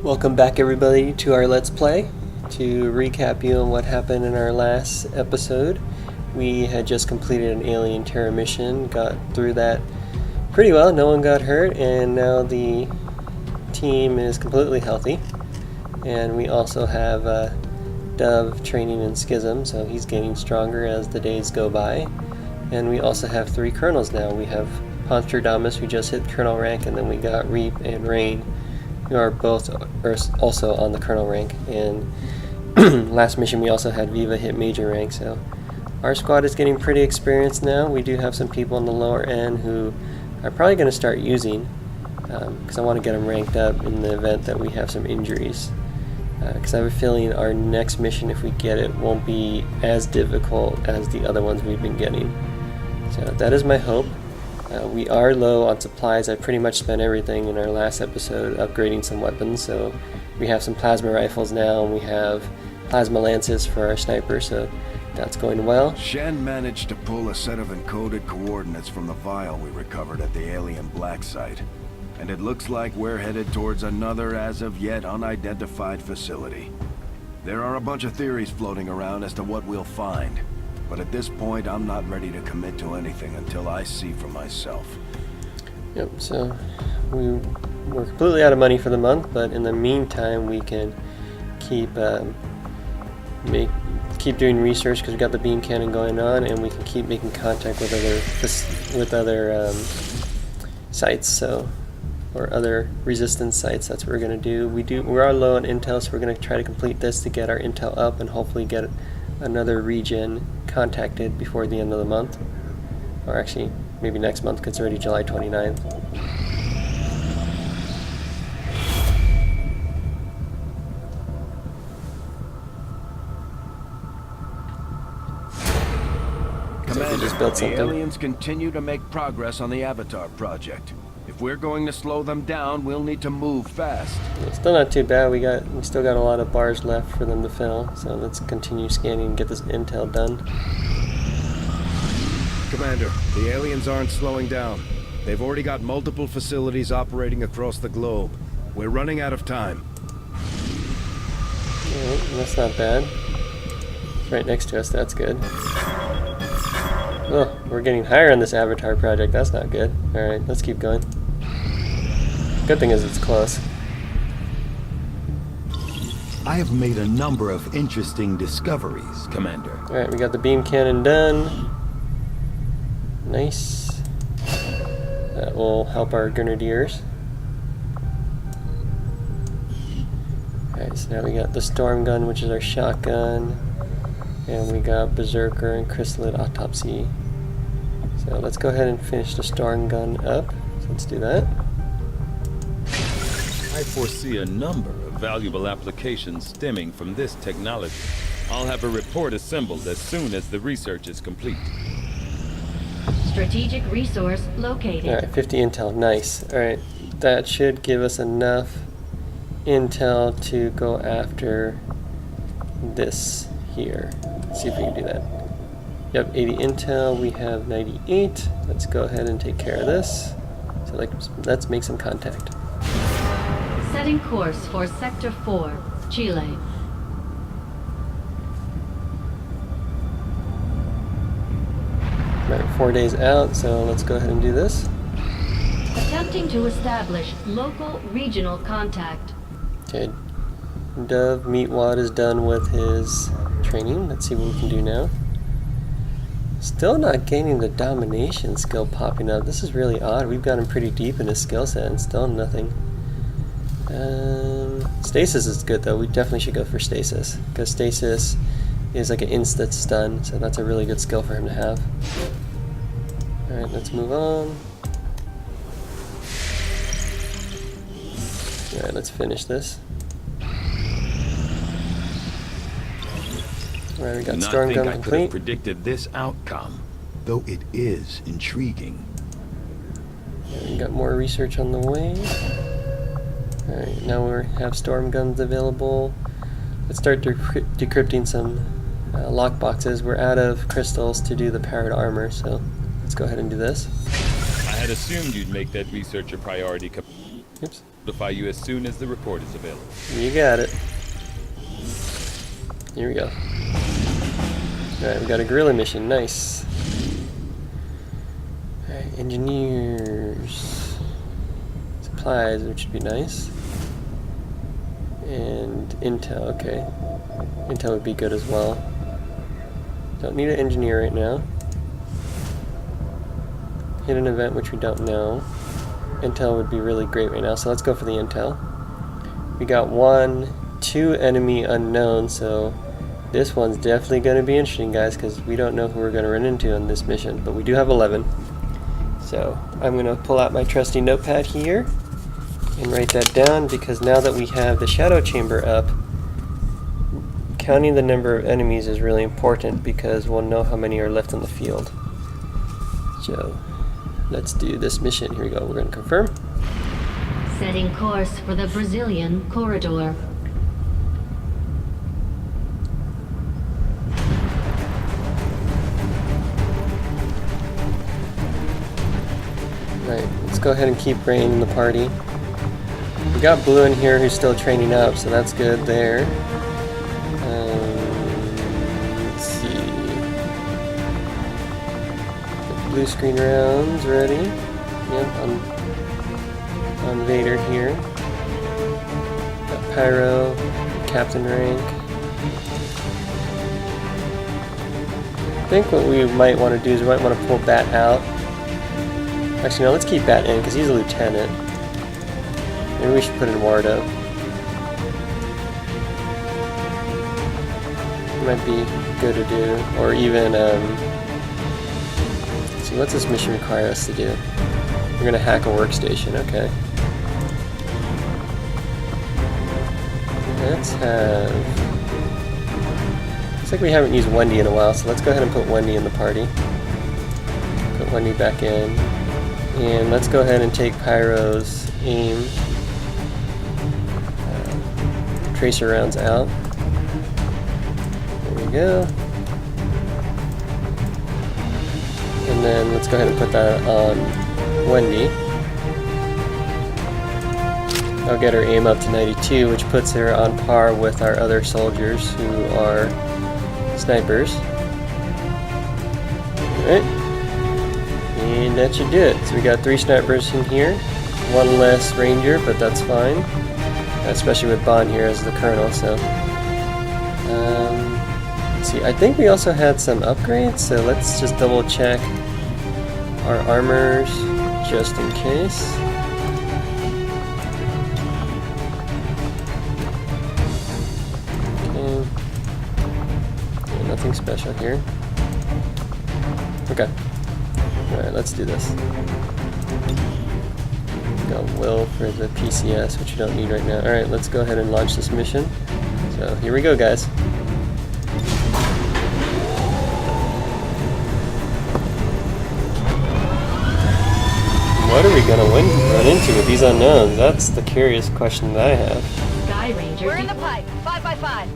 Welcome back everybody to our Let's Play. To recap you on what happened in our last episode, we had just completed an alien terror mission, got through that pretty well, no one got hurt, and now the team is completely healthy. And we also have Dove training in Schism, so he's getting stronger as the days go by. And we also have 3 colonels now. We have Ponstradamus, who just hit colonel rank, and then we got Reap and Rain, who are both also on the colonel rank. And last mission we also had Viva hit major rank, so our squad is getting pretty experienced now. We do have some people on the lower end who are probably going to start using, because I want to get them ranked up in the event that we have some injuries. Because I have a feeling our next mission, if we get it, won't be as difficult as the other ones we've been getting. So that is my hope. We are low on supplies. I pretty much spent everything in our last episode upgrading some weapons. So we have some plasma rifles now, and we have plasma lances for our sniper, so that's going well. Shen managed to pull a set of encoded coordinates from the vial we recovered at the alien black site. And it looks like we're headed towards another as of yet unidentified facility. There are a bunch of theories floating around as to what we'll find. But at this point, I'm not ready to commit to anything until I see for myself. Yep, so we're completely out of money for the month, but in the meantime, we can keep keep doing research because we got the beam cannon going on, and we can keep making contact with other sites, so or other resistance sites. That's what we're gonna do. We are low on intel, so we're gonna try to complete this to get our intel up and hopefully get another region contacted before the end of the month, or actually maybe next month because it's already July 29th. Commander, just built the something. aliens continue to make progress on the Avatar project. If we're going to slow them down, we'll need to move fast. It's still not too bad. We still got a lot of bars left for them to fill, so let's continue scanning and get this intel done. Commander, the aliens aren't slowing down. They've already got multiple facilities operating across the globe. We're running out of time. Alright, that's not bad. It's right next to us, that's good. Oh, we're getting higher on this Avatar project, that's not good. Alright, let's keep going. Good thing is it's close. I have made a number of interesting discoveries, Commander. Alright, we got the beam cannon done. Nice. That will help our grenadiers. Alright, so now we got the storm gun, which is our shotgun. And we got Berserker and Chrysalid Autopsy. So let's go ahead and finish the storm gun up. So let's do that. I foresee a number of valuable applications stemming from this technology. I'll have a report assembled as soon as the research is complete. Strategic resource located. Alright, 50 intel, nice. Alright, that should give us enough intel to go after this here. Let's see if we can do that. Yep, 80 intel, we have 98. Let's go ahead and take care of this. So let's make some contact. Setting course for Sector 4, Chile. Right, 4 days out, so let's go ahead and do this. Attempting to establish local regional contact. Okay, Dove Meatwad is done with his training. Let's see what we can do now. Still not gaining the domination skill popping up. This is really odd. We've gotten pretty deep in his skill set and still nothing. Stasis is good though. We definitely should go for stasis, because stasis is like an instant stun, so that's a really good skill for him to have. Alright, let's move on. Alright, let's finish this. Alright, we got storm gun I could have complete. predicted this outcome, though it is intriguing. And we got more research on the way. Alright, now we have storm guns available. Let's start decrypting some lock boxes. We're out of crystals to do the powered armor, so let's go ahead and do this. I had assumed you'd make that research a priority. Oops. Notify you as soon as the report is available. You got it. Here we go. Alright, we got a guerrilla mission. Nice. Alright, engineers. Supplies, which would be nice. And intel, okay. Intel would be good as well. Don't need an engineer right now. Hit an event which we don't know. Intel would be really great right now, so let's go for the intel. We got 2 enemy unknown, so this one's definitely going to be interesting, guys, because we don't know who we're going to run into on this mission, but we do have 11. So I'm going to pull out my trusty notepad here and write that down, because now that we have the shadow chamber up, counting the number of enemies is really important, because we'll know how many are left on the field. So let's do this mission. Here we go. We're going to confirm. Setting course for the Brazilian corridor. Right, let's go ahead and keep Rain in the party. We got Blue in here who's still training up, so that's good there. Let's see. The blue screen rounds ready. Yep, on Vader here. Got Pyro, Captain rank. I think what we might want to do is we might want to pull Bat out. Actually, no, let's keep Bat in, because he's a lieutenant. Maybe we should put in Wardo. Might be good to do. Or even, let's see, what's this mission require us to do? We're going to hack a workstation, okay. Let's have... Looks like we haven't used Wendy in a while, so let's go ahead and put Wendy in the party. Put Wendy back in. And let's go ahead and take Pyro's aim. Tracer rounds out. There we go. And then let's go ahead and put that on Wendy. I'll get her aim up to 92, which puts her on par with our other soldiers who are snipers. Alright. And that should do it. So we got 3 snipers in here. 1 less ranger, but that's fine. Especially with Bond here as the colonel, so. Let's see, I think we also had some upgrades, so let's just double check our armors just in case. Okay. Yeah, nothing special here. Okay. Alright, let's do this. Got Will for the PCS, which you don't need right now. Alright, let's go ahead and launch this mission. So, here we go, guys. What are we gonna run into with these unknowns? That's the curious question that I have. Sky Ranger. We're in the pipe. 5x5.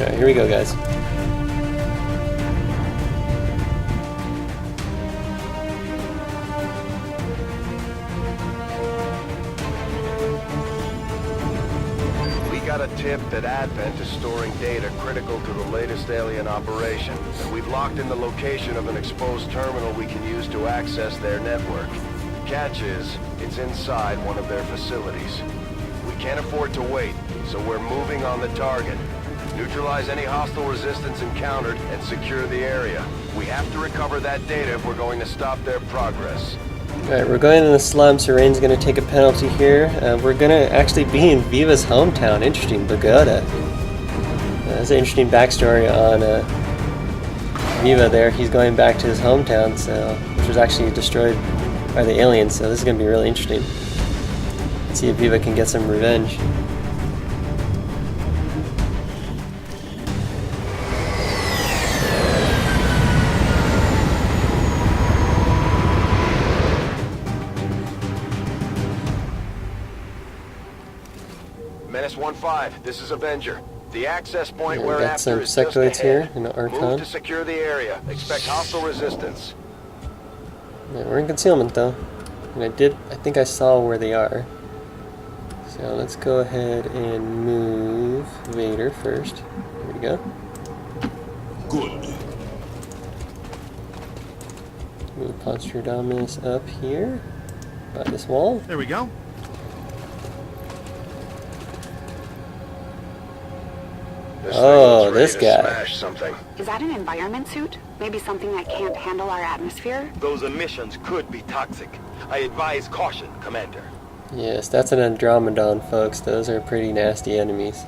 Alright, here we go, guys. Got a tip that Advent is storing data critical to the latest alien operation, and we've locked in the location of an exposed terminal we can use to access their network. Catch is, it's inside one of their facilities. We can't afford to wait, so we're moving on the target. Neutralize any hostile resistance encountered and secure the area. We have to recover that data if we're going to stop their progress. Alright, we're going in the slums, so Rain's going to take a penalty here. We're going to actually be in Viva's hometown. Interesting, Bogota. That's an interesting backstory on Viva there. He's going back to his hometown, which was actually destroyed by the aliens, so this is going to be really interesting. Let's see if Viva can get some revenge. Menace 1-5, this is Avenger. The access point Yeah, we're got after some is just sectoids here ahead. in the Move Archon. to secure the area. Expect hostile resistance. Yeah, we're in concealment though. And I think I saw where they are. So let's go ahead and move Vader first. Here we go. Good. Move Ponstradamus up here by this wall. There we go. Oh, this guy. Smash something. Is that an environment suit? Maybe something that can't handle our atmosphere? Those emissions could be toxic. I advise caution, Commander. Yes, that's an Andromedon, folks. Those are pretty nasty enemies.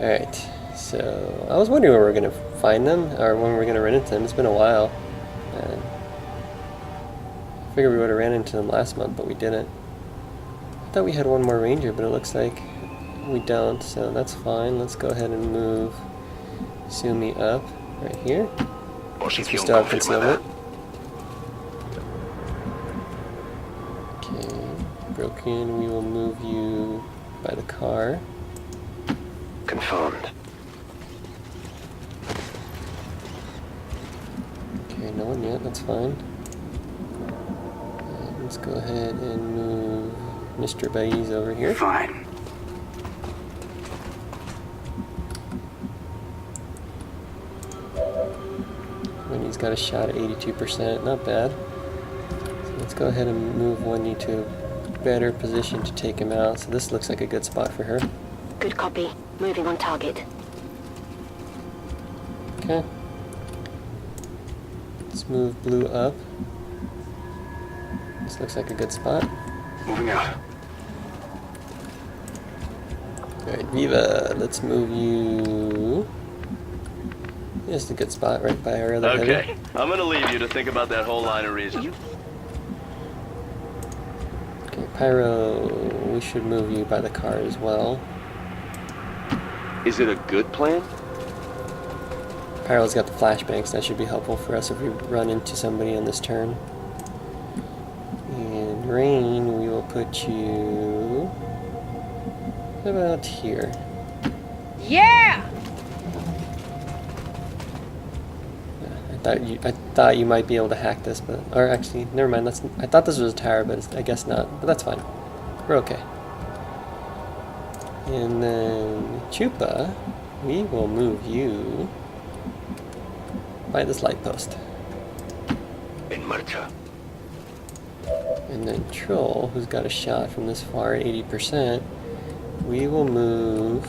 Alright, so I was wondering where we're going to find them, or when we're going to run into them. It's been a while. I figured we would have ran into them last month, but we didn't. I thought we had one more ranger, but it looks like we don't, so that's fine. Let's go ahead and move Sumi up right here. Since we still have concealment. Okay, Broken, we will move you by the car. Confirmed. Okay, no one yet, that's fine. Let's go ahead and move Mr. Baez over here. Fine. And he's got a shot at 82%, not bad. So let's go ahead and move Wendy to a better position to take him out. So this looks like a good spot for her. Good copy. Moving on target. Okay. Let's move Blue up. This looks like a good spot. Moving out. Alright, Viva, let's move you. This is a good spot right by our other header. Okay, I'm gonna leave you to think about that whole line of reason. Okay, Pyro, we should move you by the car as well. Is it a good plan? Pyro's got the flashbangs, that should be helpful for us if we run into somebody on this turn. And Rain, we will put you about here. Yeah! I thought you might be able to hack this, but or actually, never mind. I thought this was a tower, but I guess not. But that's fine. We're okay. And then Chupa, we will move you by this light post. En marcha. And then Troll, who's got a shot from this far at 80%, we will move.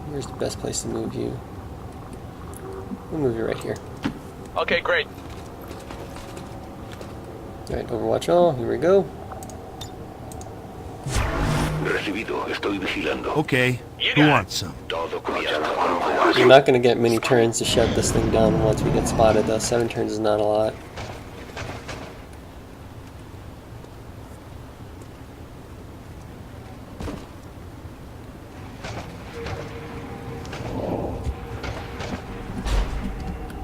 Where's the best place to move you? We'll move you right here. Okay, great. Alright, Overwatch All, here we go. Okay, who wants some? You're not going to get many turns to shut this thing down once we get spotted, though. 7 turns is not a lot.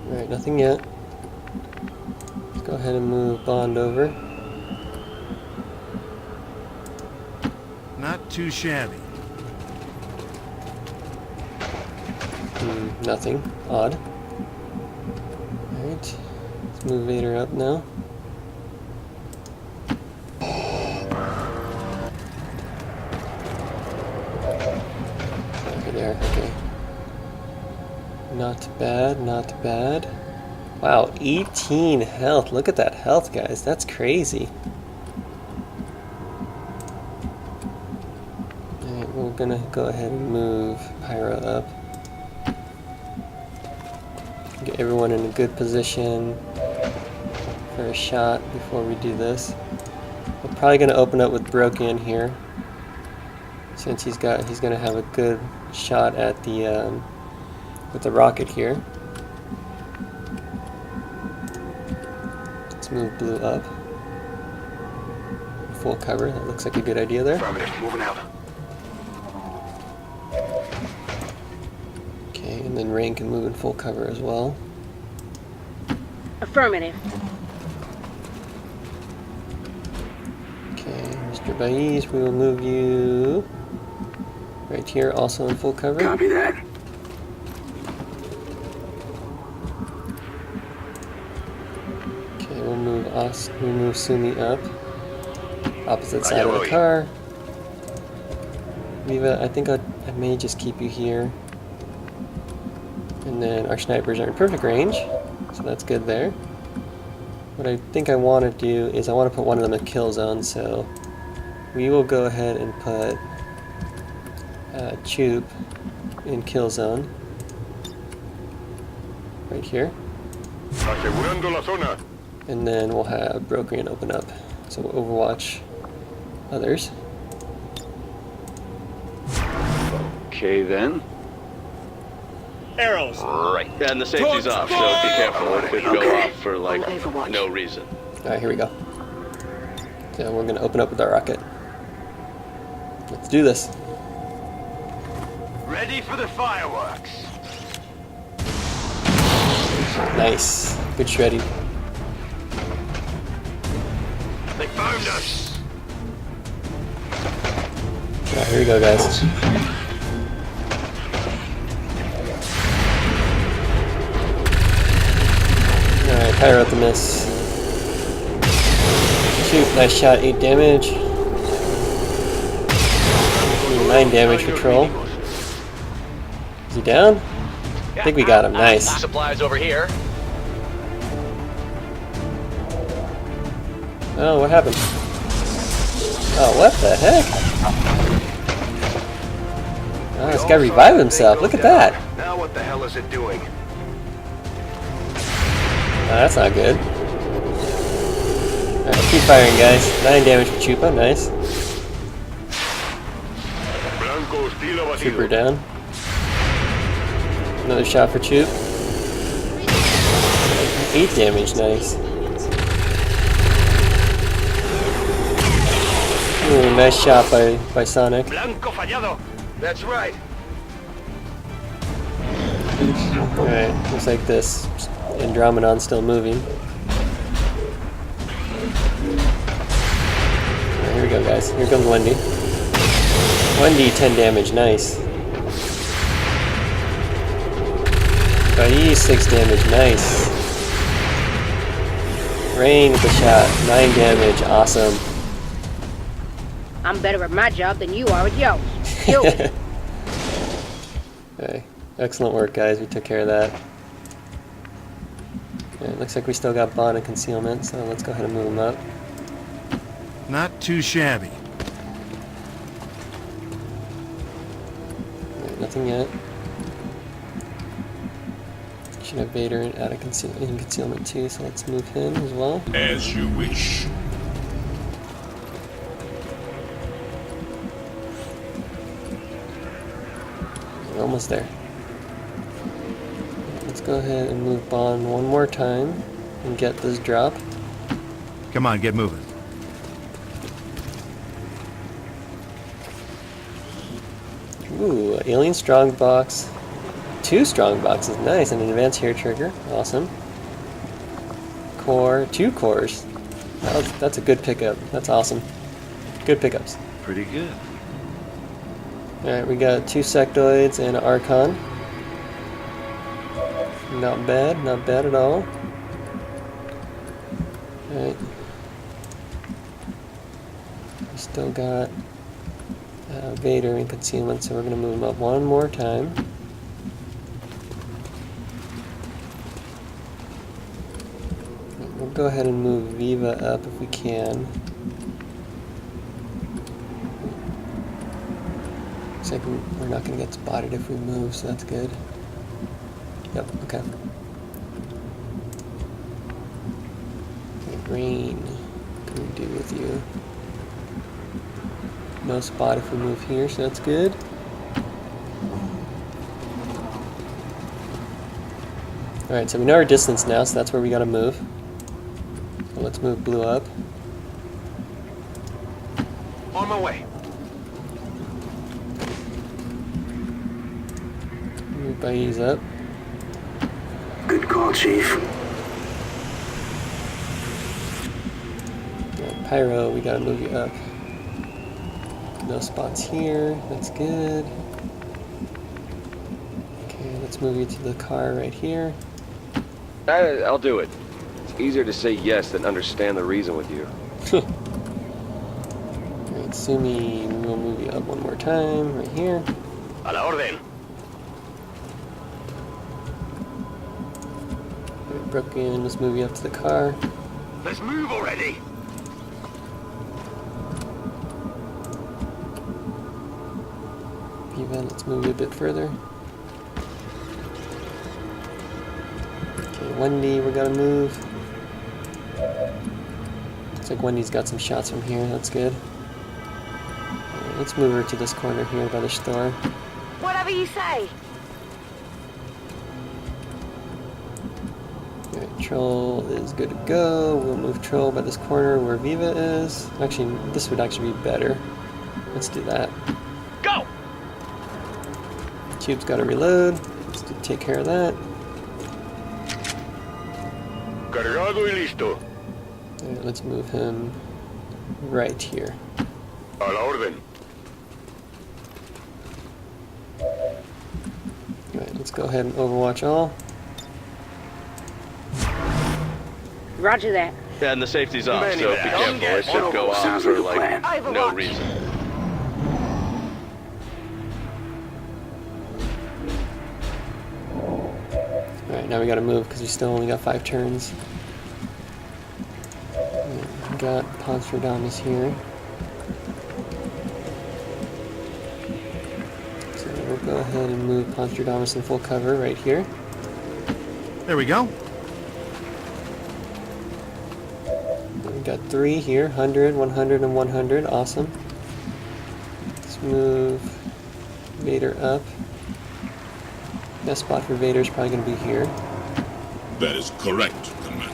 Alright, nothing yet. Let's go ahead and move Bond over. Not too shabby. Nothing. Odd. Alright. Let's move Vader up now. Over there, okay. Not bad, not bad. Wow, 18 health. Look at that health, guys. That's crazy. Alright, we're gonna go ahead and move Pyro up. Get everyone in a good position for a shot before we do this. We're probably gonna open up with Broken here, since he's gonna have a good shot at the with the rocket here. Let's move Blue up. Full cover. That looks like a good idea there. Moving out. Okay, and then Rain can move in full cover as well. Affirmative. Okay, Mr. Baez, we will move you right here, also in full cover. Copy that. We move Sumi up. Opposite side of the car. Viva, I think I may just keep you here. And then our snipers are in perfect range, so that's good there. What I think I want to do is I want to put one of them in kill zone, so we will go ahead and put Choop in kill zone. Right here. And then we'll have Brokrian open up, so we'll overwatch others. Okay then. Arrows. Right. And the safety's off, so be careful. It could go off for like no reason. Alright, here we go. So we're gonna open up with our rocket. Let's do this. Ready for the fireworks. Nice. Good shredding. They found us. Alright, here we go, guys. Alright, Pyro at the miss. Shoot, nice shot, 8 damage. 9 damage for Troll. Is he down? I think we got him, nice. Supplies over here. Oh, what happened? Oh, what the heck? Oh, this guy revived himself, look at that! Now what the hell is it doing? Oh, that's not good. Alright, keep firing, guys. 9 damage for Chupa, nice. Trooper down. Another shot for Choop. 8 damage, nice. Ooh, nice shot by Sonic. That's right. Alright, looks like this Andromedon's still moving. Alright, here we go, guys. Here comes Wendy. Wendy, 10 damage, nice. Bai, 6 damage, nice. Rain with the shot, 9 damage, awesome. I'm better at my job than you are at yours. You. Okay, excellent work, guys. We took care of that. Okay, it looks like we still got Bond and Concealment, so let's go ahead and move them up. Not too shabby. Okay, nothing yet. Should have Vader in Concealment too, so let's move him as well. As you wish. We're almost there. Let's go ahead and move Bond one more time and get this drop. Come on, get moving. Ooh, alien strong box. 2 strong boxes, nice, and an advanced hair trigger, awesome. Core, 2 cores. That's a good pickup. That's awesome. Good pickups. Pretty good. Alright, we got 2 sectoids and an Archon. Not bad at all. Alright. We still got Vader in Concealment, so we're going to move him up one more time. We'll go ahead and move Viva up if we can. Looks like we're not going to get spotted if we move, so that's good. Yep, okay. Okay, Rain, what can we do with you? No spot if we move here, so that's good. Alright, so we know our distance now, so that's where we gotta move. So let's move Blue up. On my way. Move Bai's up. Good call, Chief. Yeah, Pyro, we gotta move you up. No spots here, that's good. Okay, let's move you to the car right here. I'll do it. Easier to say yes than understand the reason with you. Alright, Sumi, we'll move you up one more time, right here. A la orden. Alright, Broken, let's move you up to the car. Let's move already. Viva, let's move you a bit further. Okay, Wendy, we gotta move. Looks like Wendy's got some shots from here, that's good. Alright, let's move her to this corner here by the store. Whatever you say. Alright, Troll is good to go. We'll move Troll by this corner where Viva is. Actually, this would actually be better. Let's do that. Go! Tube's gotta reload. Let's take care of that. Cargado y listo. Alright, let's move him right here. A la orden. Alright, let's go ahead and Overwatch All. Roger that. Yeah, and the safety's off, Many so be that. careful. It should go off for, like, no Overwatch. reason. Alright, now we gotta move because we still only got 5 turns. We got Ponstradamus here. So we'll go ahead and move Ponstradamus in full cover right here. There we go. We got 3 here, 100, 100, and 100. Awesome. Let's move Vader up. Best spot for Vader is probably going to be here. That is correct, Commander.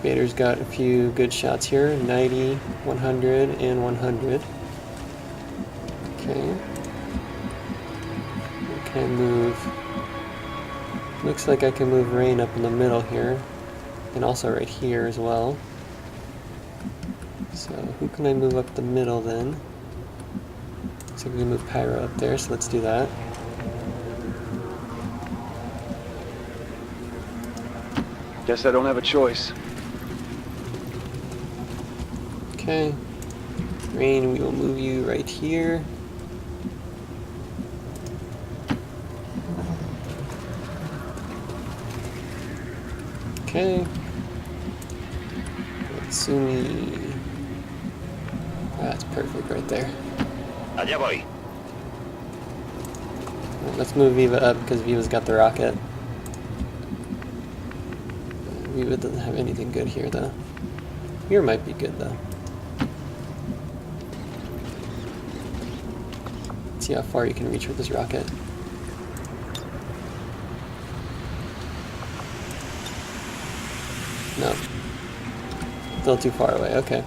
Vader's got a few good shots here, 90, 100, and 100. Okay. Can I move? Looks like I can move Rain up in the middle here, and also right here as well. So who can I move up the middle then? Looks like we can move Pyro up there, so let's do that. Guess I don't have a choice. Okay. Rain, we will move you right here. Okay. Sumi. That's perfect right there. Allá voy. Let's move Viva up because Viva's got the rocket. Viva doesn't have anything good here though. Here might be good though. Let's see how far you can reach with this rocket. No. Still too far away, okay.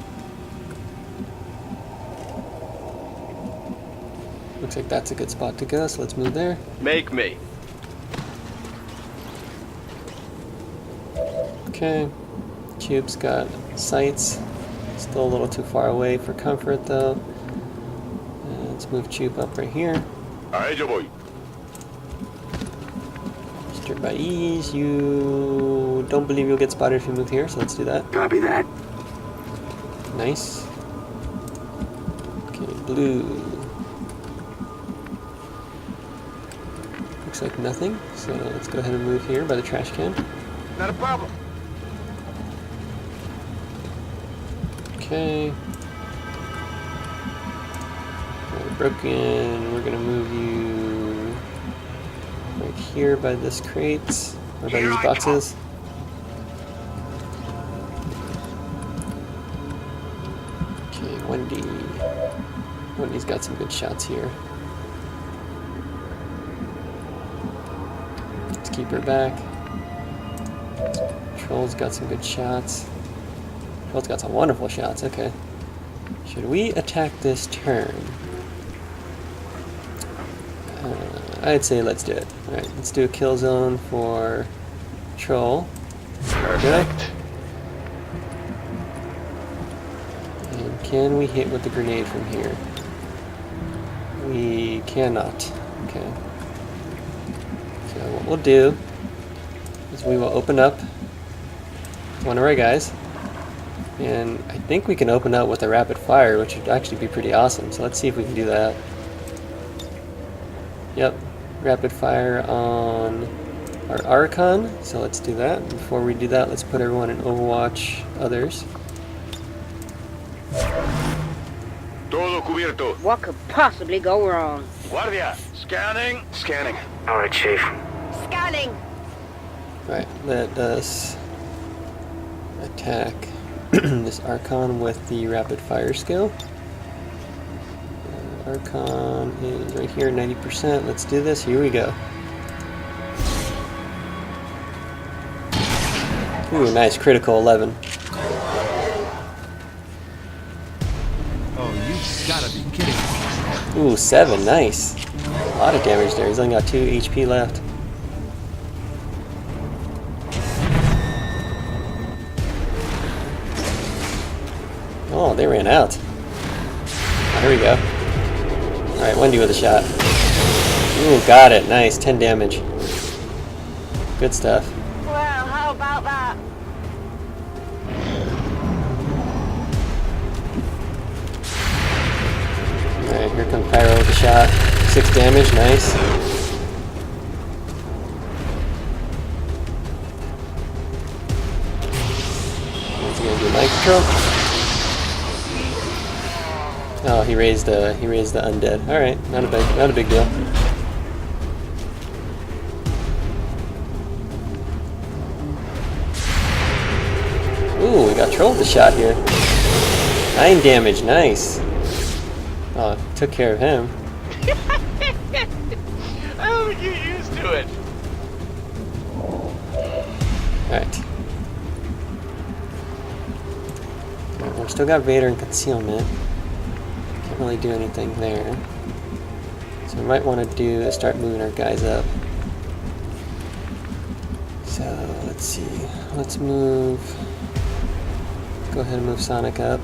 Looks like that's a good spot to go, so let's move there. Make me. Okay. Cube's got sights. Still a little too far away for comfort though. Let's move Cube up right here. A ello voy. Strip by ease. You don't believe you'll get spotted if you move here, so let's do that. Copy that. Nice. Okay, blue. Looks like nothing, so let's go ahead and move here by the trash can. Not a problem. Okay. Broken, we're gonna move you right here by this crate, or by these boxes. Okay, Wendy. Wendy's got some good shots here. Let's keep her back. Troll's got some good shots. Troll's got some wonderful shots, okay. Should we attack this turn? I'd say let's do it. Alright, let's do a kill zone for Troll. Perfect. And can we hit with the grenade from here? We cannot. Okay. So what we'll do is So we will open up one of our guys. And I think we can open up with a rapid fire, which would actually be pretty awesome. So let's see if we can do that. Yep, rapid fire on our Archon. So let's do that. Before we do that, let's put everyone in Overwatch Others. Todo cubierto. What could possibly go wrong? Guardia. Scanning. Scanning. All right, Chief. Scanning. Right, let us attack this Archon with the rapid fire skill. Archon is right here, 90%. Let's do this. Here we go. Ooh, nice critical 11. Oh, you gotta be kidding me. Ooh, 7. Nice. A lot of damage there. He's only got 2 HP left. Oh, they ran out. Oh, here we go. Alright, Wendy with a shot. Ooh, got it. Nice. 10 damage. Good stuff. Well, how about that? Alright, here comes Pyro with a shot. 6 damage. Nice. What's he gonna do? Mind control? Oh, he raised the undead. All right, not a big deal. Ooh, we got trolled the shot here. 9 damage, nice. Oh, took care of him. I don't think you're used to it. All right. We've still got Vader and Concealment. Can't really do anything there. So we might want to do is start moving our guys up. So let's see. Let's move. Go ahead and move Sonic up.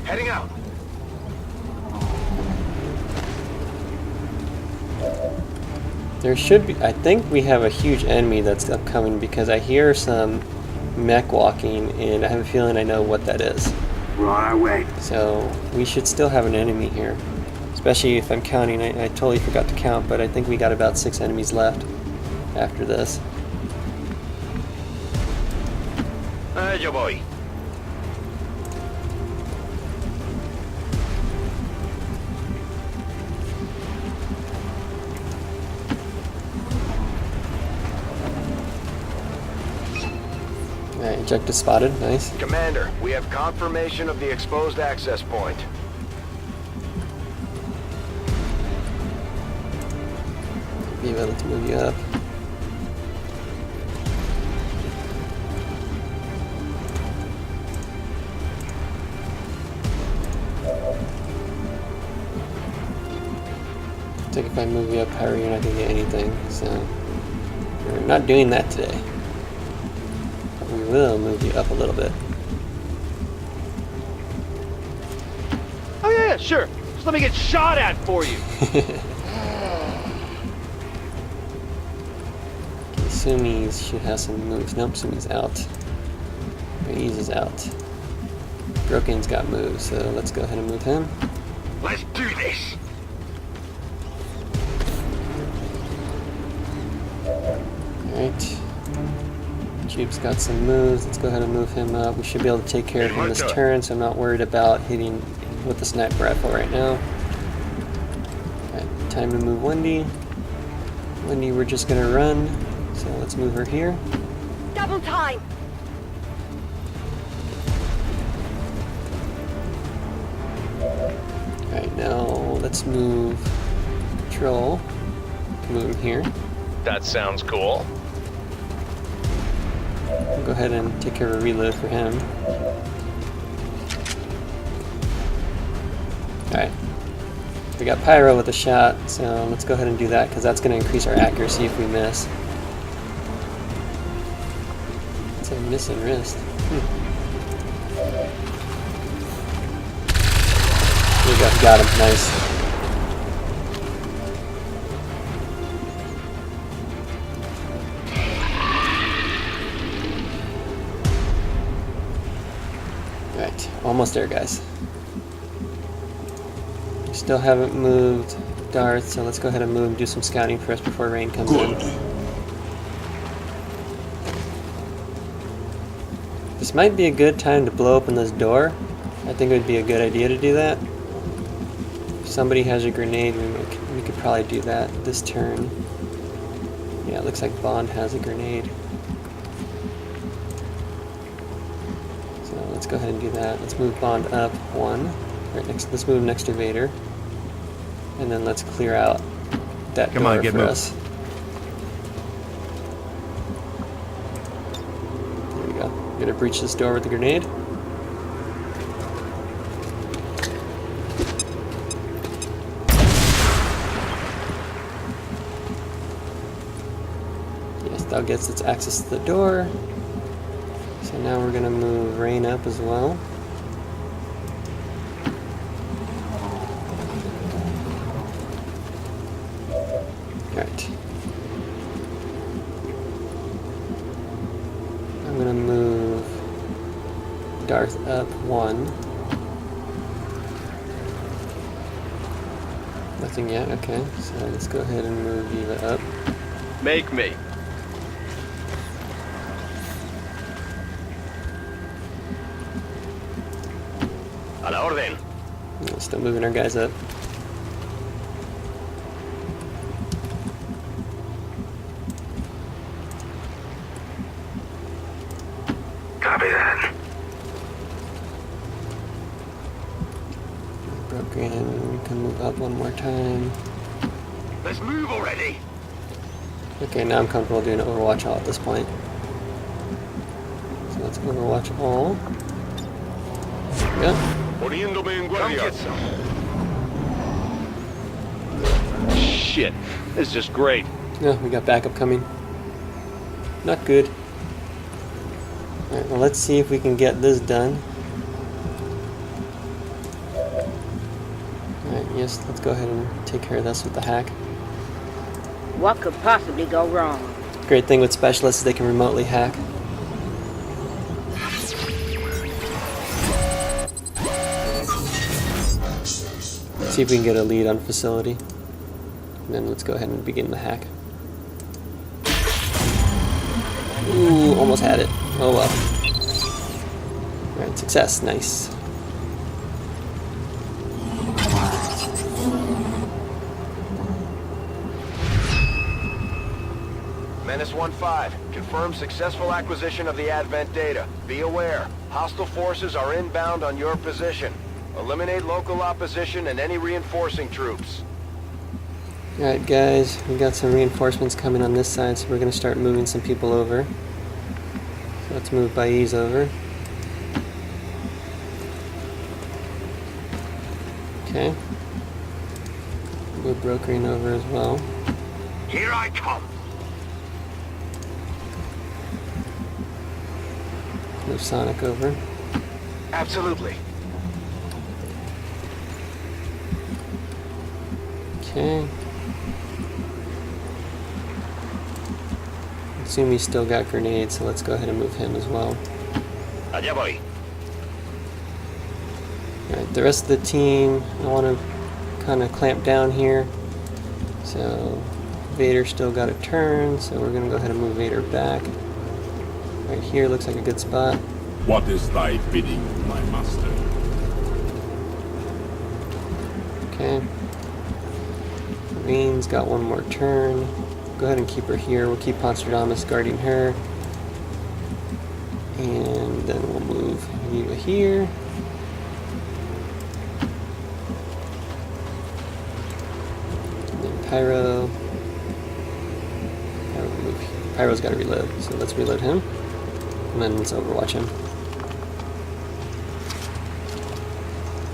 Heading out. There should be. I think we have a huge enemy that's upcoming because I hear some mech walking, and I have a feeling I know what that is. We're on our way. So we should still have an enemy here, especially if I'm counting. I totally forgot to count, but I think we got about 6 enemies left after this. Yo voy. Alright, objective spotted. Nice. Commander, we have confirmation of the exposed access point. Viva, let's move you up. I think if I move you up higher, you're not going to get anything. So we're not doing that today. But we will move you up a little bit. Oh yeah, sure. Just let me get shot at for you. Sumi's should have some moves. Nope, Sumi's out. Reese is out. Broken's got moves, so let's go ahead and move him. Let's do this. Alright. Jube's got some moves. Let's go ahead and move him up. We should be able to take care of him this turn, so I'm not worried about hitting with the sniper rifle right now. Alright, time to move Wendy. Wendy, we're just gonna run. So let's move her here. Double time. Alright, now let's move Patrol. Move him here. That sounds cool. We'll go ahead and take care of a reload for him. Alright. We got Pyro with a shot, so let's go ahead and do that because that's going to increase our accuracy if we miss. It's a missing wrist. There you go, got him. Nice. Alright, almost there, guys. We still haven't moved Darth, so let's go ahead and move and do some scouting first before rain comes in. This might be a good time to blow open this door. I think it would be a good idea to do that. If somebody has a grenade, we could probably do that this turn. Yeah, it looks like Bond has a grenade. So let's go ahead and do that. Let's move Bond up one. Right next. Let's move next to Vader. And then let's clear out that door for us. There we go. We're gonna breach this door with the grenade. Yes, that gets its access to the door. So now we're gonna move Rain up as well. Alright. I'm gonna move Darth up one. Nothing yet, okay. So let's go ahead and move Viva up. Make me. A la orden. Still moving our guys up. Copy that. Broken. We can move up one more time. Let's move already. Okay, now I'm comfortable doing Overwatch All at this point. So let's Overwatch All. There we go. Come get some. Shit, this is just great. Yeah, we got backup coming. Not good. Alright, well let's see if we can get this done. Alright, yes, let's go ahead and take care of this with the hack. What could possibly go wrong? Great thing with specialists is they can remotely hack. See if we can get a lead on facility. And then let's go ahead and begin the hack. Ooh, almost had it. Oh well. Alright, success. Nice. Menace 1-5, confirm successful acquisition of the Advent data. Be aware, hostile forces are inbound on your position. Eliminate local opposition and any reinforcing troops. Alright guys, we got some reinforcements coming on this side, so we're going to start moving some people over. So let's move Baez over. Okay. Move Brokering over as well. Here I come. Move Sonic over. Absolutely. Okay. Assume he's still got grenades, so let's go ahead and move him as well. Allá voy. Alright, the rest of the team, I want to kind of clamp down here. So, Vader still got a turn, so we're going to go ahead and move Vader back. Right here looks like a good spot. What is thy bidding, my master? Okay. Green's got one more turn. Go ahead and keep her here. We'll keep Ponstradamus guarding her. And then we'll move Viva here. And then Pyro. Pyro's got to reload, so let's reload him. And then let's Overwatch him.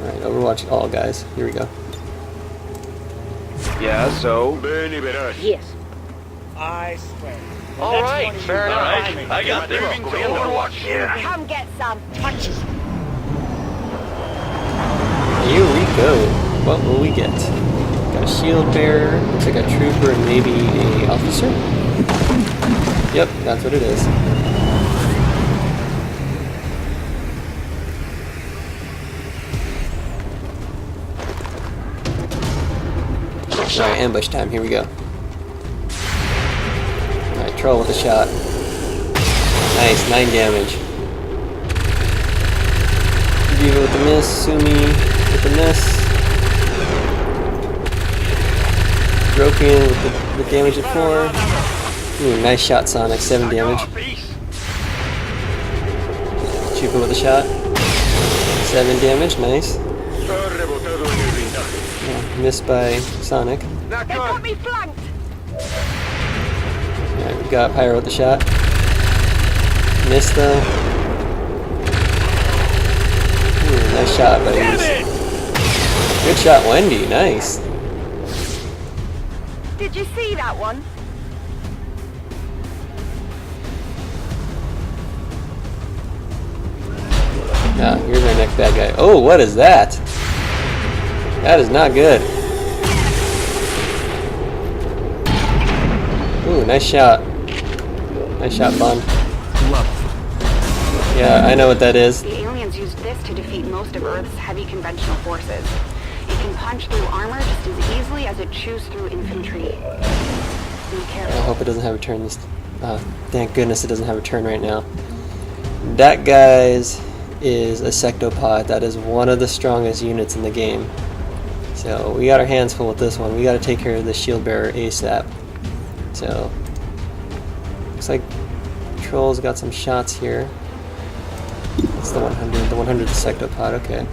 Alright, Overwatch All, guys. Here we go. Yeah, so? Yes. I swear. All right, fair enough. I got there. Overwatch. Yeah. Come get some touches. Here we go. What will we get? Got a shield bearer, looks like a trooper, and maybe a officer? Yep, that's what it is. Alright, ambush time. Here we go. Alright, troll with a shot. Nice, 9 damage. Viva with the miss. Sumi with the miss. Broken with the damage at 4. Ooh, nice shot, Sonic. 7 damage. Chupa with a shot. 7 damage. Nice. Oh, missed by Sonic. They got me flanked. Alright, we got Pyro with the shot. Missed though. Ooh, nice shot, buddies. Good shot, Wendy. Nice. Did you see that one? Now, here's our next bad guy. Oh, what is that? That is not good. Ooh, nice shot. Nice shot, Bond. Yeah, I know what that is. The aliens used this to defeat most of Earth's heavy conventional forces. It can punch through armor just as easily as it chews through infantry. Be careful. I hope it doesn't have a turn this... thank goodness it doesn't have a turn right now. That, guys, is a Sectopod. That is one of the strongest units in the game. So we got our hands full with this one. We got to take care of the shield bearer ASAP. So looks like Troll's got some shots here. That's the 100. The 100 is Sectopod. Okay.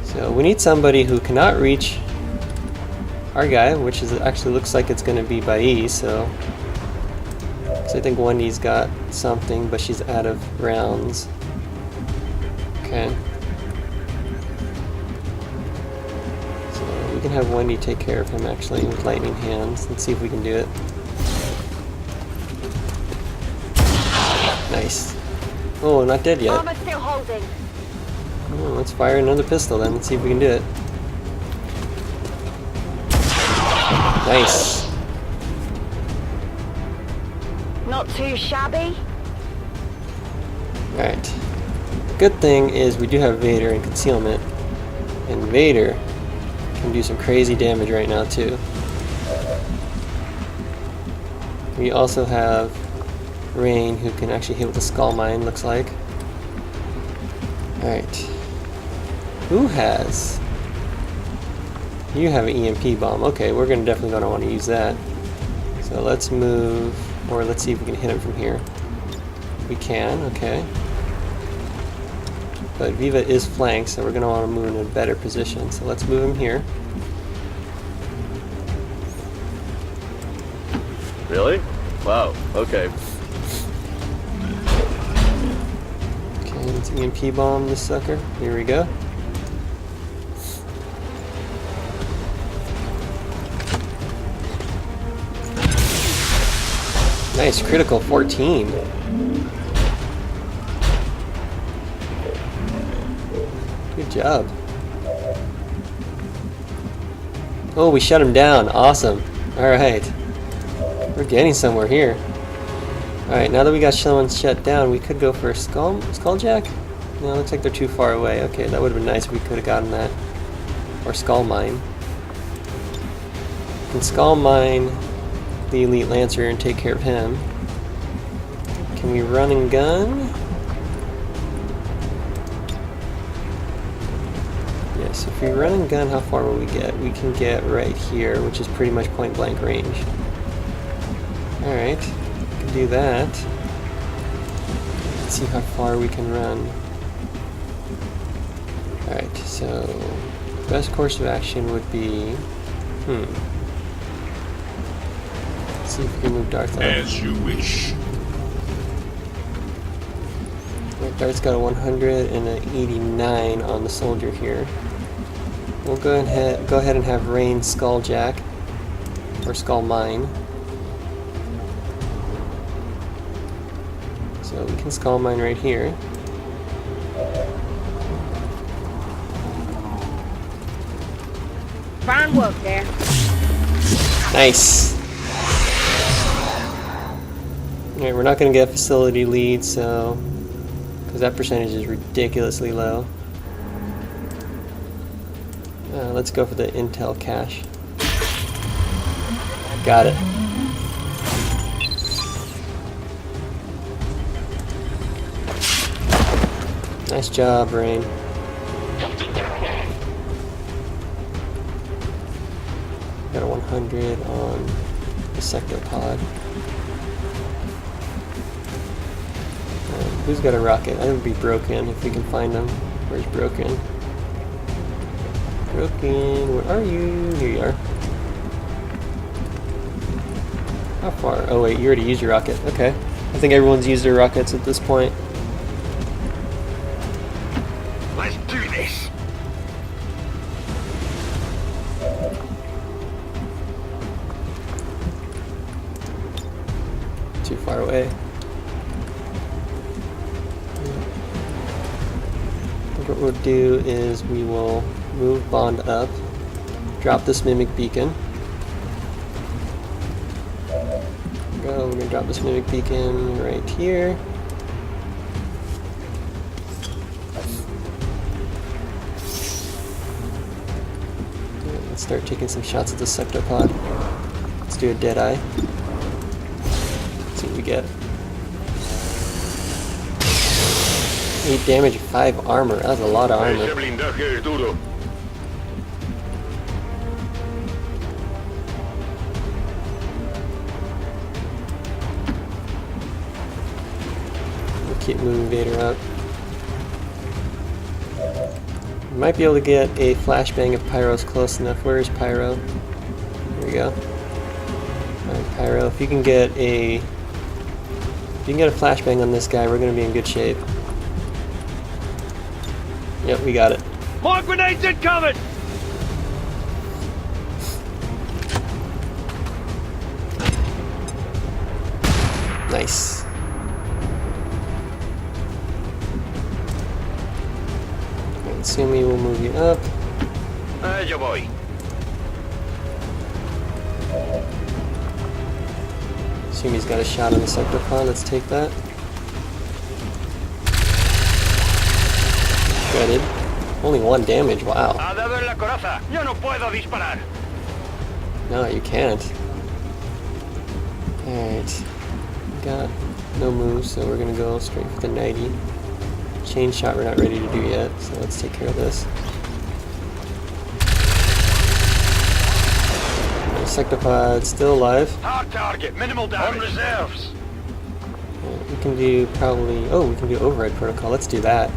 So we need somebody who cannot reach our guy, which is actually looks like it's going to be Bai. So I think Wendy's got something, but she's out of rounds. Okay. So we can have Wendy take care of him actually with lightning hands. Let's see if we can do it. Nice. Oh, not dead yet. Armor still holding. Oh, let's fire another pistol then. Let's see if we can do it. Nice. Not too shabby. Alright. Good thing is we do have Vader and Concealment. And Vader can do some crazy damage right now too. We also have Rain, who can actually hit with a Skull Mine, looks like. Alright. Who has... You have an EMP bomb. Okay, we're definitely going to want to use that. So let's move, or let's see if we can hit him from here. We can, okay. But Viva is flanked, so we're going to want to move in a better position. So let's move him here. Really? Wow, okay. Okay, let's EMP bomb this sucker. Here we go. Nice, critical 14. Good job. Oh, we shut him down. Awesome. Alright. We're getting somewhere here. Alright, now that we got someone shut down, we could go for a Skulljack? No, looks like they're too far away. Okay, that would have been nice if we could have gotten that. Or Skull Mine. We can Skull Mine the Elite Lancer and take care of him. Can we run and gun? Yes, if we run and gun, how far will we get? We can get right here, which is pretty much point blank range. Alright, we can do that. Let's see how far we can run. Alright, so best course of action would be... Let's see if we can move Darth up. As you wish. Right, Darth's got a 100 and an 89 on the soldier here. We'll go ahead and have Rain Skulljack, or Skull Mine. So we can Skull Mine right here. Fine work there. Nice. Alright, we're not going to get a facility lead, so... because that percentage is ridiculously low. Let's go for the intel cache. Got it. Nice job, Rain. Got a 100 on the Sectopod. Who's got a rocket? I would be Broken if we can find him. Where's Broken? Broken, where are you? Here you are. How far? Oh wait, you already used your rocket. Okay. I think everyone's used their rockets at this point. Let's do this. Too far away. What we'll do is we will move Bond up, drop this Mimic Beacon. We're gonna drop this Mimic Beacon right here. Let's start taking some shots at the Sectopod. Let's do a Deadeye. See what we get. 8 damage, 5 armor. That's a lot of armor. We'll keep moving Vader up. We might be able to get a flashbang if Pyro's close enough. Where is Pyro? There we go. Alright, Pyro, if you can get a flashbang on this guy, we're gonna be in good shape. Yep, we got it. More grenades incoming! Nice. Sumi will move you up. Yo voy. Sumi's got a shot on the Sectopod. Let's take that. Shredded. Only 1 damage. Wow. No, you can't. Alright. Got no moves, so we're gonna go straight for the 90. Chain shot we're not ready to do yet, so let's take care of this. Sectopod still alive. Hard target, minimal damage. On reserves. We can do probably... Oh, we can do override protocol. Let's do that.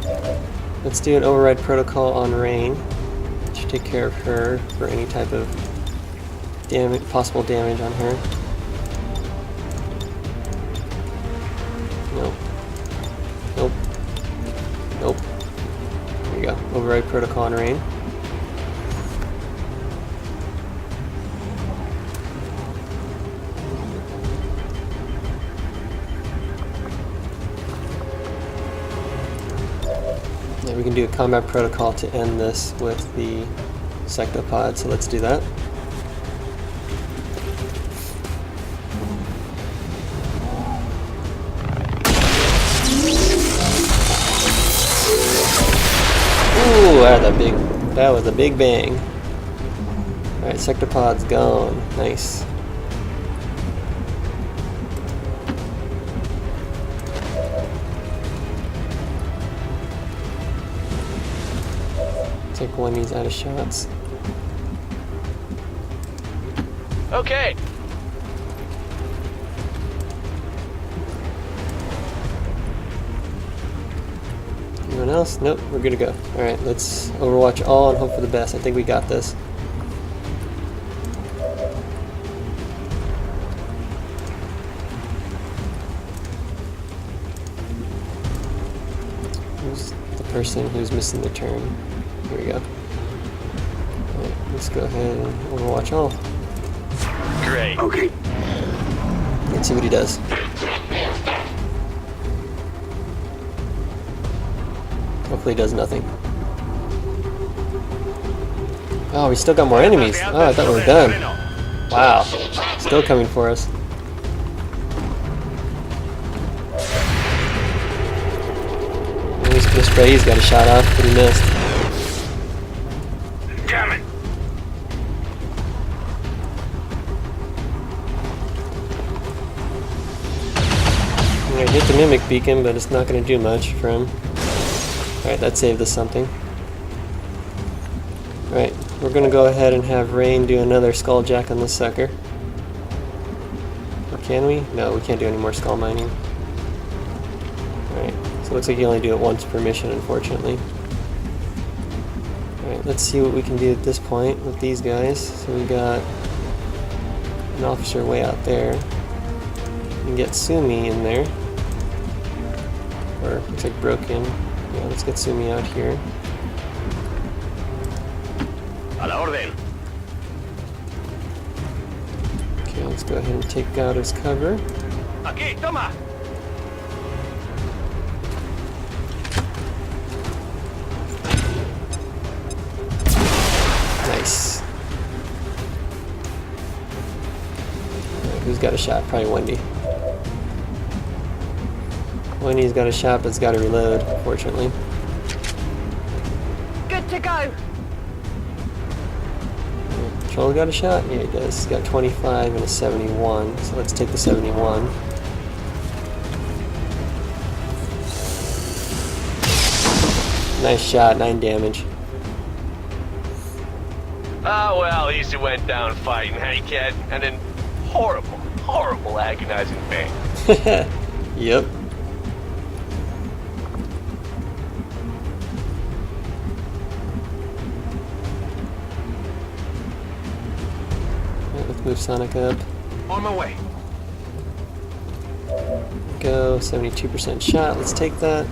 Let's do an override protocol on Rain. Should take care of her for any type of possible damage on her. Nope. Nope. Nope. There you go. Override protocol on Rain. Yeah, we can do a combat protocol to end this with the Sectopod, so let's do that. Ooh, that was a big bang. Alright, Sectopod's gone. Nice. Take one of these out of shots. Okay. Anyone else? Nope, we're good to go. Alright, let's Overwatch All and hope for the best. I think we got this. Who's the person who's missing the turn? Here we go. Alright, let's go ahead and Overwatch All. Great. Okay. Let's see what he does. Hopefully he does nothing. Oh, we still got more enemies. Oh, I thought we were done. Wow. Still coming for us. Mr. A's got a shot off, but he missed. Damn it. Mimic beacon, but it's not going to do much for him. Alright, that saved us something. Alright, we're going to go ahead and have Rain do another skulljack on this sucker. Or can we? No, we can't do any more skull mining. Alright, so it looks like you only do it once per mission, unfortunately. Alright, let's see what we can do at this point with these guys. So we got an officer way out there. We can get Sumi in there. Or looks like broken. Yeah, let's get Sumi out here. A la orden. Okay, let's go ahead and take out his cover. Aquí, toma. Nice. Alright, who's got a shot? Probably Wendy. Wendy's got a shot, but it's got to reload, unfortunately. Good to go. Troll got a shot? Yeah, he does. He's got 25 and a 71, so let's take the 71. Nice shot, 9 damage. Ah, well, at least it went down fighting, hey, kid? And in horrible, horrible agonizing pain. Yep. Let's move Sonic up. On my way. Go, 72% shot. Let's take that.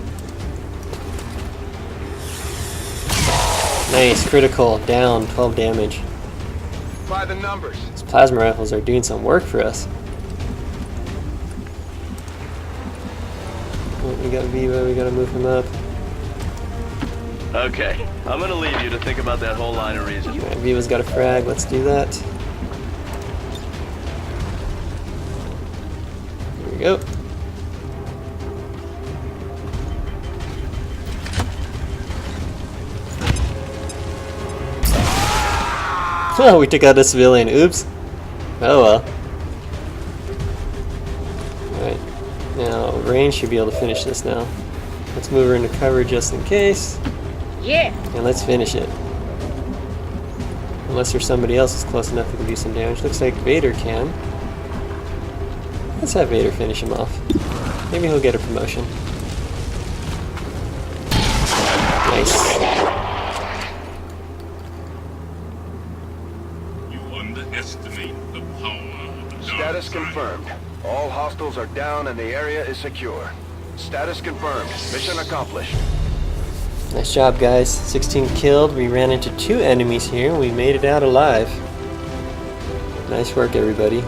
Nice, critical, down, 12 damage. By the numbers. These plasma rifles are doing some work for us. Oh, we got Viva, we gotta move him up. Okay, I'm gonna leave you to think about that whole line of reasoning. Alright, Viva's got a frag, let's do that. Here we go. Oh, we took out a civilian. Oops. Oh well. Alright. Now, Rain should be able to finish this now. Let's move her into cover just in case. Yeah. And let's finish it. Unless there's somebody else who's close enough who can do some damage. Looks like Vader can. Let's have Vader finish him off. Maybe he'll get a promotion. Nice. Underestimate the power of the dark Status side. confirmed. All hostiles are down and the area is secure. Status confirmed. Mission accomplished. Nice job, guys. 16 killed. We ran into 2 enemies here. We made it out alive. Nice work, everybody.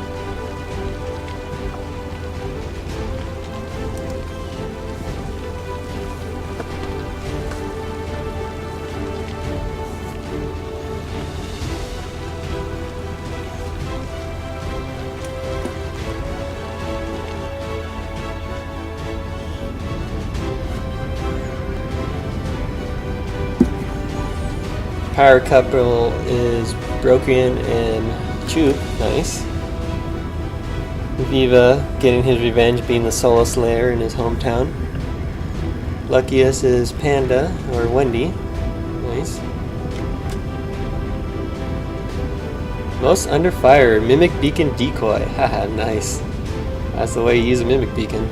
Power couple is Broken and Choop. Nice. Viva getting his revenge being the Solo Slayer in his hometown. Luckiest is Panda, or Wendy. Nice. Most under fire, Mimic Beacon Decoy. Haha, nice. That's the way you use a Mimic Beacon.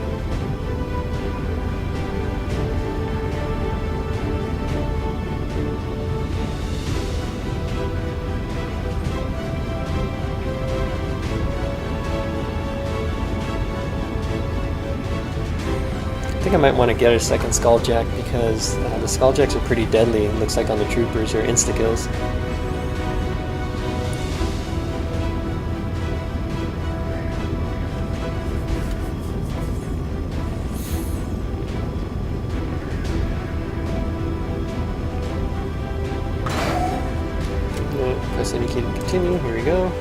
I think I might want to get a second Skulljack because the Skulljacks are pretty deadly. It looks like on the troopers or insta-kills. Press any key to continue. Here we go.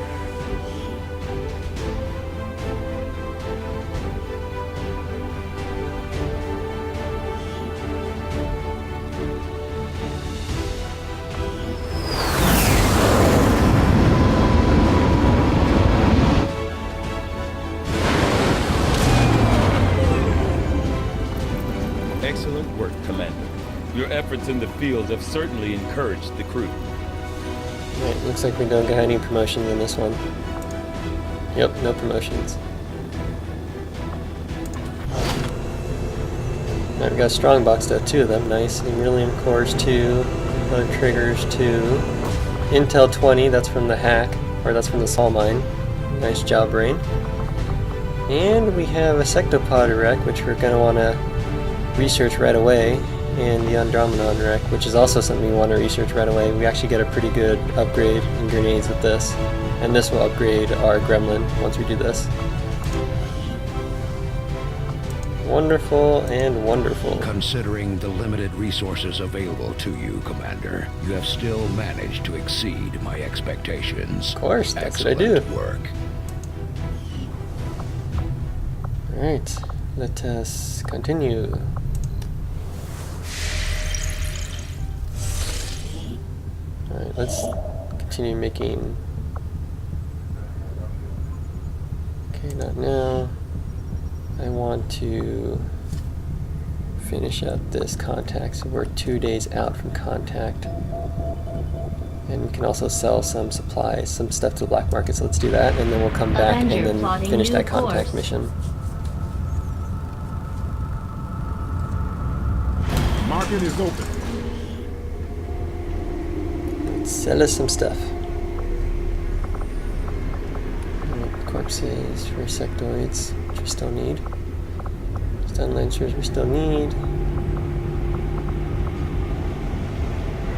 Excellent work, Commander. Your efforts in the field have certainly encouraged the crew. Right, looks like we don't got any promotions in this one. Yep, no promotions. Now we've got Strongbox stuff, 2 of them, nice. Beryllium cores 2, Load triggers 2, Intel 20, that's from the hack, or that's from the Sol mine. Nice job, Brain. And we have a Sectopod wreck, which we're going to want to research right away, and the Andromedon wreck, which is also something we want to research right away. We actually get a pretty good upgrade in grenades with this, and this will upgrade our Gremlin once we do this. Wonderful and wonderful. Considering the limited resources available to you, Commander, you have still managed to exceed my expectations. Of course, that's Excellent what I do. Work. Alright, let us continue. Alright, let's continue making... Okay, not now. I want to finish up this contact, so we're 2 days out from contact. And we can also sell some supplies, some stuff to the black market, so let's do that, and then we'll come back and then finish that contact mission. Market is open. Let's sell us some stuff. Corpses for sectoids, which we still need. Stun lancers we still need.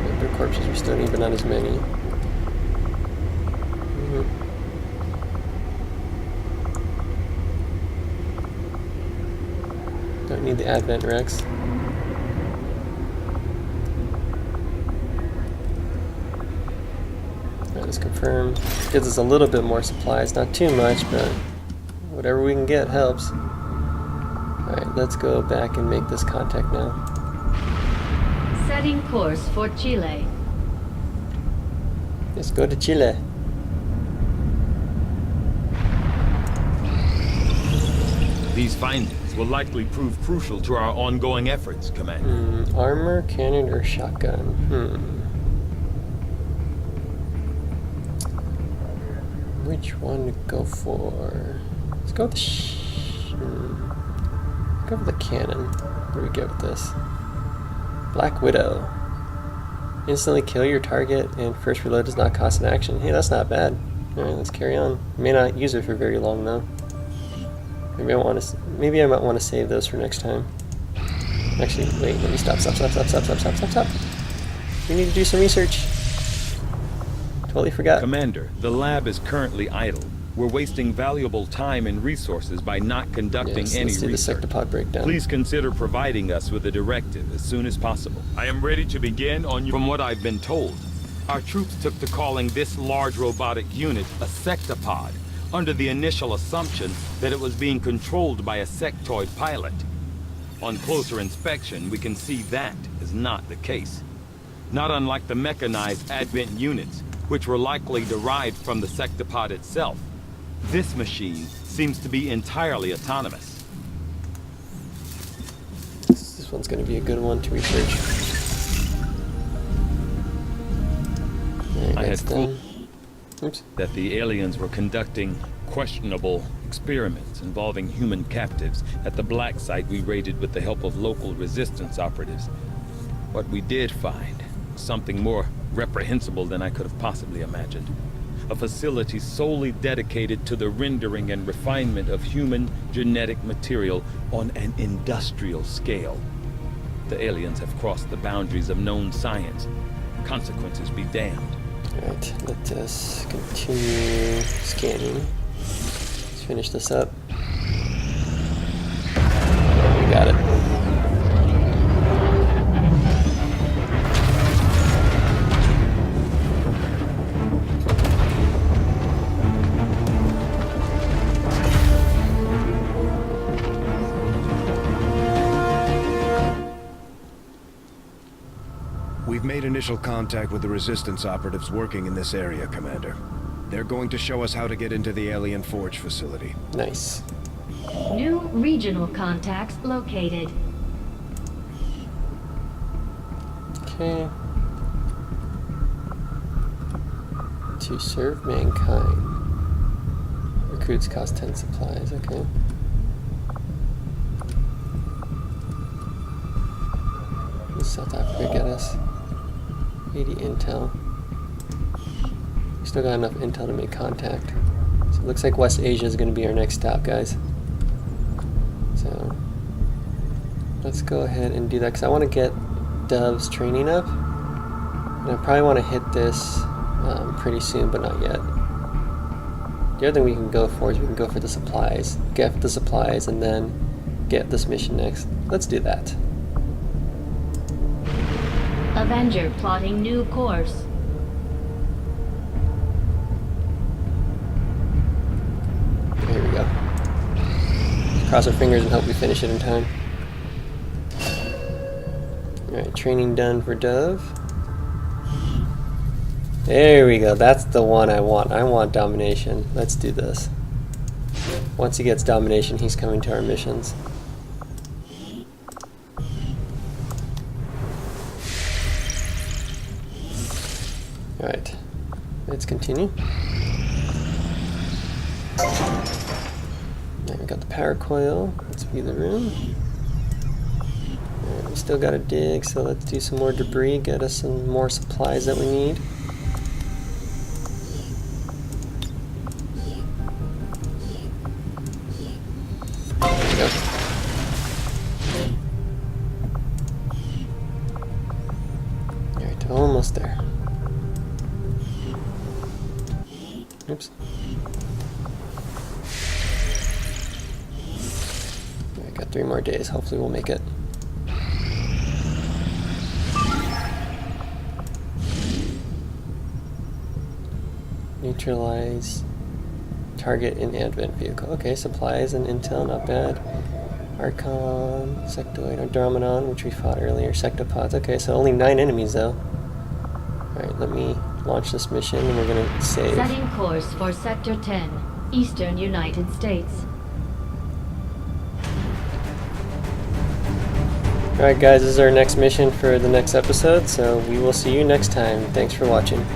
Viper corpses we still need, but not as many. Don't need the Advent Rex. Let's confirm. Gives us a little bit more supplies, not too much, but whatever we can get helps. Alright, let's go back and make this contact now. Setting course for Chile. Let's go to Chile. These findings will likely prove crucial to our ongoing efforts, Commander. Armor, cannon, or shotgun? Which one to go for? Let's go with the go for the cannon. What do we get with this? Black Widow. Instantly kill your target and first reload does not cost an action. Hey, that's not bad. Alright, let's carry on. May not use it for very long though. Maybe I might want to save those for next time. Actually, wait, let me stop. We need to do some research. Totally forgot. Commander, the lab is currently idle. We're wasting valuable time and resources by not conducting any let's do research. The Sectopod breakdown. Please consider providing us with a directive as soon as possible. I am ready to begin on your... From what I've been told, our troops took to calling this large robotic unit a Sectopod, under the initial assumption that it was being controlled by a sectoid pilot. On closer inspection, we can see that is not the case. Not unlike the mechanized Advent units, which were likely derived from the Sectopod itself. This machine seems to be entirely autonomous. This one's going to be a good one to research. I had full that the aliens were conducting questionable experiments involving human captives at the black site we raided with the help of local resistance operatives. What we did find was something more reprehensible than I could have possibly imagined. A facility solely dedicated to the rendering and refinement of human genetic material on an industrial scale. The aliens have crossed the boundaries of known science. Consequences be damned. Alright, let us continue scanning. Let's finish this up. We got it. We've made initial contact with the Resistance operatives working in this area, Commander. They're going to show us how to get into the Alien Forge facility. Nice. New regional contacts located. Okay. To serve mankind. Recruits cost 10 supplies, okay. What does South Africa get us? 80 intel. We still got enough intel to make contact. So it looks like West Asia is going to be our next stop, guys. So let's go ahead and do that because I want to get Dove's training up. And I probably want to hit this pretty soon, but not yet. The other thing we can go for is we can go for the supplies. Get the supplies and then get this mission next. Let's do that. Avenger plotting new course. Here we go. Cross our fingers and hope we finish it in time. Alright, training done for Dove. There we go. That's the one I want. I want domination. Let's do this. Once he gets domination, he's coming to our missions. Alright, let's continue. Alright, we got the power coil. Let's view the room. Alright, we still got to dig, so let's do some more debris, get us some more supplies that we need. There we go. Alright, almost there. Oops. I got 3 more days. Hopefully we'll make it. Neutralize target in advent vehicle. Okay, supplies and intel, not bad. Archon, Sectoid, Andromedon, which we fought earlier. Sectopods. Okay, so only 9 enemies though. Alright, let me launch this mission and we're gonna save. Setting course for Sector 10, Eastern United States. Alright guys, this is our next mission for the next episode, so we will see you next time. Thanks for watching.